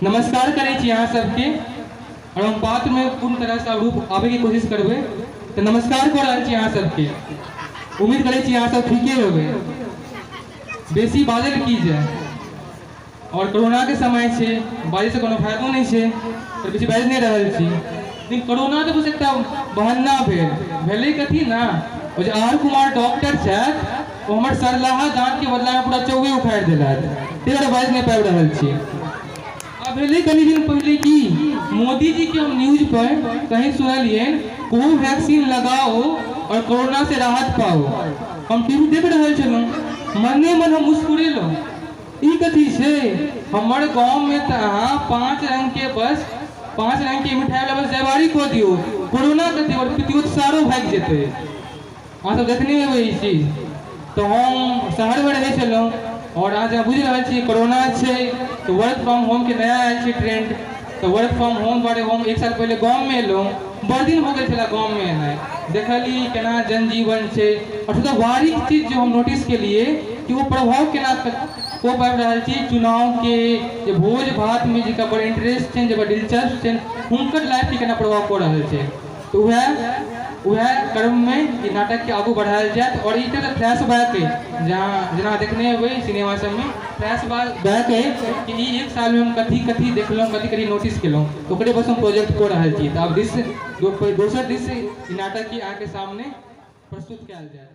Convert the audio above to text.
नमस्कार करै छी अहाँ सबके और हम बात में पूर्ण तरह से रूप आबे की कोशिश करबे। तो नमस्कार कर रहल छी अहाँ सबके, उम्मीद करै छी अहाँ सब ठीके होबे। बेसी बाजल की जाए और कोरोना के समय छे, बाजे से कोनो फायदो नहीं छे, तो बेसी बाज नहीं रहल छी। लेकिन कोरोना तो बस एकटा बहाना भेलै कथी ना, ओ जे आर कुमार डॉक्टर छथि वो हमर सरलाहा दांत के बदला में पूरा चौवे उखाड़ देलथि, तेरा बाज नहीं पाबि रहल छी। अब भेलै कनी दिन पहले की मोदी जी के हम न्यूज पर कहीं सुनलिए कोवैक्सीन लगाओ और कोरोना से राहत पाओ। हम टीवी देख रहल छलहुँ, मने मन हम मुस्कुरेलहुँ। ई कथी छे, हमर गांव में तो अहाँ 5 रंग के मिठाई वाला बस जयबारी को दियो, कोरोना कथी और पितियो सारो भाग जेते। अहाँ सब देखने हेबै ई चीज। तो हम शहर में रहे छलहुँ और आज बुझ रहा छी कोरोना छे, तो वर्क फ्रॉम होम के नया आयल छै ट्रेंड। तो वर्क फ्रॉम होम बारे हम 1 साल पहले गाँव में एलहुँ, बड़ दिन हो गए गाँव में एनाइ, देखली केना जनजीवन छे। और सबसे बारीक चीज जो हम नोटिस के लिए कि वो प्रभाव केना को पाबि रहल छी चुनाव के, जे भोज भात में जिनका बड़ इंटरेस्ट छनि, जे बड़ दिलचस्प छनि, हुनकर लाइफ के केना प्रभाव पड़ रहल छै। तो वह क्रम में ये नाटक के आगू बढ़ायल जाए। और ई तरह फ्लैशबैक है, जहाँ जना देखने हुए सिनेमा सब में फ्लैशबैक है कि ई 1 साल में हम कथी देखलहुँ, कथी नोटिस केलहुँ, तो ओकरे बस हम प्रोजेक्ट कर रहल छी। तो अब दोसर दिस ई नाटक की आके सामने प्रस्तुत कयल जाए।